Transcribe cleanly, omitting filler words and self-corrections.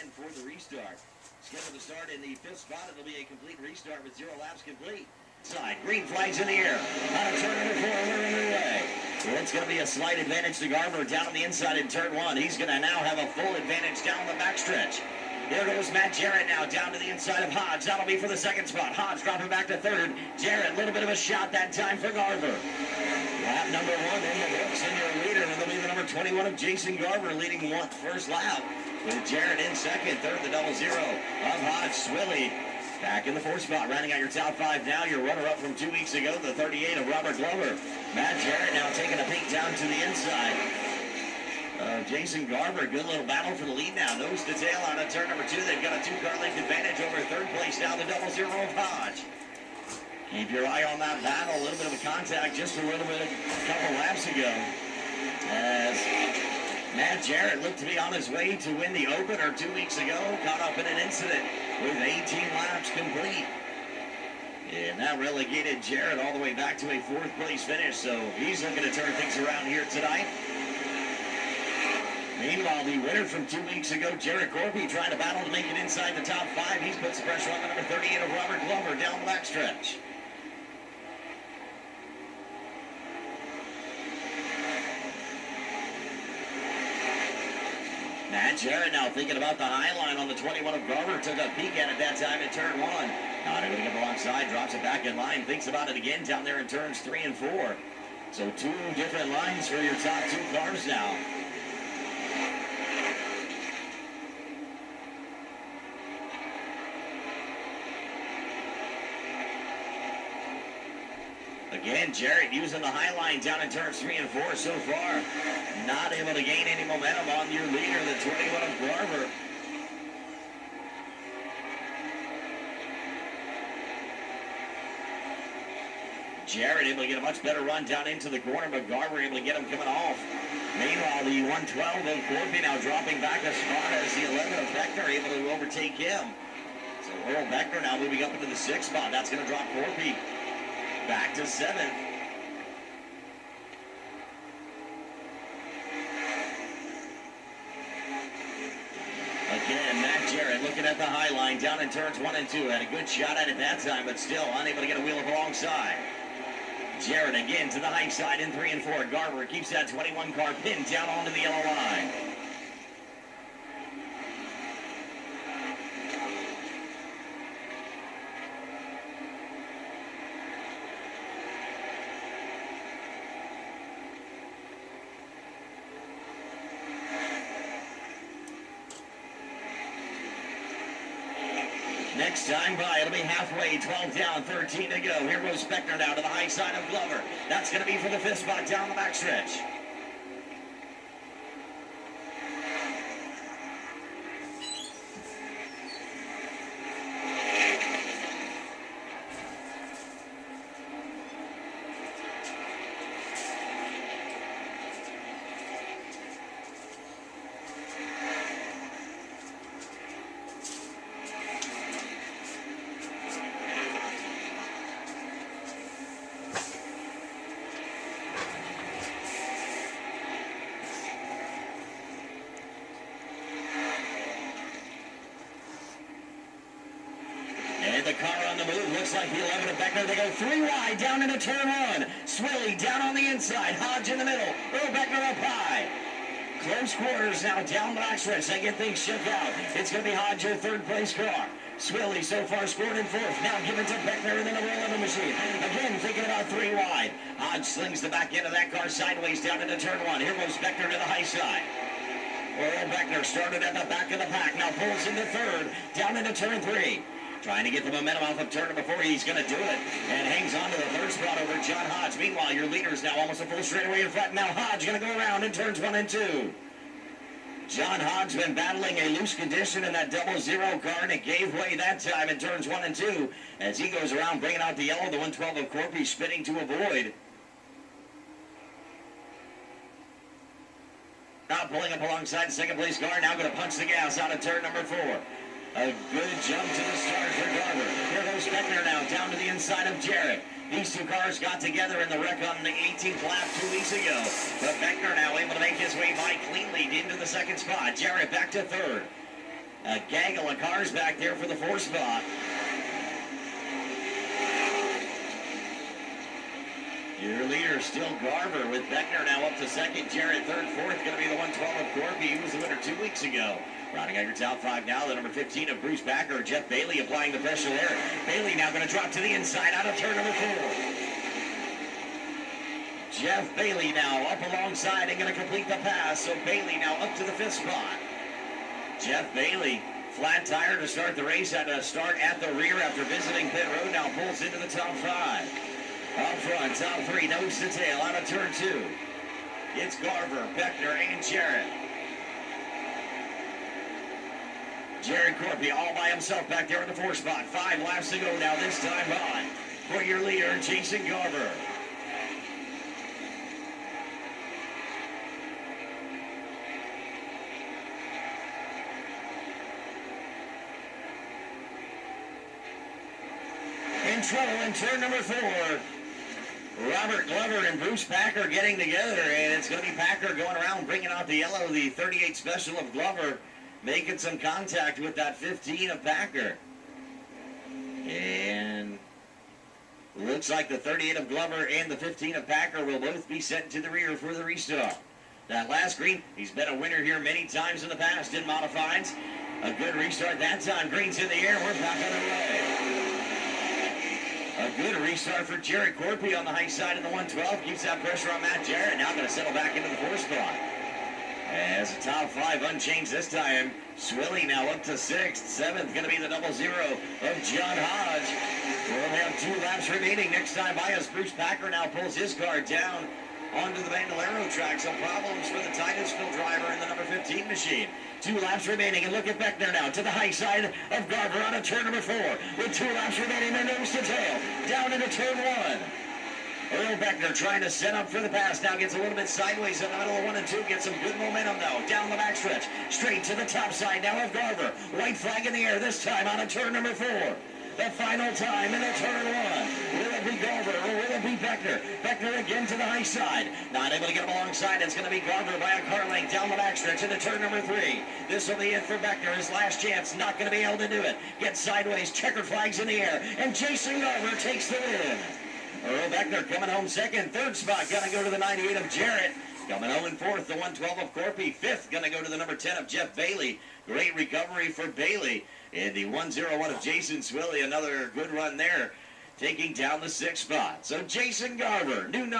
in for the restart. Scheduled to start in the fifth spot. It'll be a complete restart with 0 laps complete. Side, green flags in the air. On a turn number 4, we're underway. Well, it's going to be a slight advantage to Garber down on the inside in turn 1. He's going to now have a full advantage down the backstretch. There goes Matt Jarrett now down to the inside of Hodge. That'll be for the second spot. Hodge dropping back to third. Jarrett, a little bit of a shot that time for Garber. Lap number 1 in the books, and your leader will be the number 21 of Jason Garber leading first lap. With Jarrett in second, third the 0-0 of Hodge. Swilly back in the 4th spot, rounding out your top 5 now. Your runner-up from 2 weeks ago, the 38 of Robert Glover. Matt Jarrett now taking a peek down to the inside. Jason Garber, good little battle for the lead now. Nose to tail on a turn number 2. They've got a 2-car length advantage over third place now, the 0-0 of Hodge. Keep your eye on that battle. A little bit of a contact just a little bit a couple laps ago. As Matt Jarrett looked to be on his way to win the opener 2 weeks ago, caught up in an incident with 18 laps complete. And that relegated Jarrett all the way back to a 4th place finish, so he's looking to turn things around here tonight. Meanwhile, the winner from 2 weeks ago, Jared Corby, trying to battle to make it inside the top 5. He's put some pressure on the number 38 of Robert Glover down the backstretch. Matt Jarrett now thinking about the high line on the 21 of Garber. Took a peek at it that time in turn 1. Not able to get alongside, drops it back in line. Thinks about it again down there in turns 3 and 4. So 2 different lines for your top 2 cars now. Again, Jarrett using the high line down in turns 3 and 4 so far. Not able to gain any momentum on your leader, the 21 of Garber. Jarrett able to get a much better run down into the corner, but Garber able to get him coming off. Meanwhile, the 112 of Corby now dropping back a spot as the 11 of Beckner able to overtake him. So Earl Beckner now moving up into the 6th spot. That's going to drop Corby back to 7th. Again, Matt Jarrett looking at the high line down in turns 1 and 2. Had a good shot at it that time, but still unable to get a wheel up alongside. Jarrett again to the high side in 3 and 4. Garber keeps that 21 car pinned down onto the yellow line. Next time by, it'll be halfway, 12 down, 13 to go. Here goes Beckner now to the high side of Glover. That's going to be for the 5th spot down the backstretch. The car on the move, looks like the 11 of Beckner. They go 3 wide down into turn 1. Swilly down on the inside, Hodge in the middle, Earl Beckner up high. Close quarters now down the backstretch. They get things shook out. It's going to be Hodge, your 3rd place car. Swilly so far scored in 4th. Now given to Beckner in the number 11 machine. Again thinking about 3 wide. Hodge slings the back end of that car sideways down into turn 1. Here goes Beckner to the high side. Earl Beckner started at the back of the pack. Now pulls into 3rd. Down into turn 3. Trying to get the momentum off of turn number 4. He's going to do it. And hangs on to the 3rd spot over John Hodge. Meanwhile, your leader's now almost a full straightaway in front. Now Hodge going to go around in turns 1 and 2. John Hodge been battling a loose condition in that 0-0 car, and it gave way that time in turns 1 and 2. As he goes around bringing out the yellow, the 112 of Corby spinning to avoid. Now pulling up alongside the 2nd place car. Now going to punch the gas out of turn number 4. A good jump to the start for Garber. Here goes Beckner now down to the inside of Jarrett. These 2 cars got together in the wreck on the 18th lap 2 weeks ago. But Beckner now able to make his way by cleanly into the 2nd spot. Jarrett back to 3rd. A gaggle of cars back there for the 4 spot. Your leader still Garver with Beckner now up to second. Jarrett third, fourth. Going to be the 112 of Corby. He was the winner 2 weeks ago. Rounding out your top 5 now, the number 15 of Bruce Backer. Jeff Bailey applying the pressure there. Bailey now going to drop to the inside out of turn number 4. Jeff Bailey now up alongside and going to complete the pass. So Bailey now up to the 5th spot. Jeff Bailey, flat tire to start the race, had to start at the rear after visiting pit road. Now pulls into the top 5. Up front, top 3, nose to tail, out of turn 2. It's Garver, Beckner, and Jarrett. Jared Corby all by himself back there in the 4 spot. 5 laps to go now, this time on for your leader, Jason Garver. In trouble in turn number 4. Robert Glover and Bruce Packer getting together, and it's going to be Packer going around bringing out the yellow, the 38 special of Glover, making some contact with that 15 of Packer. And looks like the 38 of Glover and the 15 of Packer will both be sent to the rear for the restart. That last green, he's been a winner here many times in the past in modifieds. A good restart that time. Green's in the air. We're back on the way. A good restart for Jared Corby on the high side in the 112. Keeps that pressure on Matt Jarrett. Now going to settle back into the 4 spot. As the top 5 unchanged this time. Swilly now up to 6th. 7th going to be the 00 of John Hodge. We'll have 2 laps remaining. Next time by us, Bruce Packer now pulls his car down onto the Bandolero track. Some problems for the Titusville driver in the number 15 machine. 2 laps remaining, and look at Beckner now to the high side of Garver on a turn number 4. With 2 laps remaining, they're nose to tail. Down into turn 1. Earl Beckner trying to set up for the pass. Now gets a little bit sideways in the middle of 1 and 2. Gets some good momentum, though. Down the backstretch. Straight to the top side now of Garver. White flag in the air this time on a turn number 4. The final time in a turn 1. Will it be Garver or will it be Beckner? Beckner again to the high side. Not able to get him alongside. It's going to be Garver by a car length down the backstretch into turn number 3. This will be it for Beckner. His last chance. Not going to be able to do it. Gets sideways. Checkered flags in the air. And Jason Garver takes the win. Earl Beckner coming home second. 3rd spot going to go to the 98 of Jarrett. Coming home in 4th, the 112 of Corby. 5th going to go to the number 10 of Jeff Bailey. Great recovery for Bailey. And the 101 of Jason Swilly, another good run there, taking down the 6th spot. So Jason Garver, new number.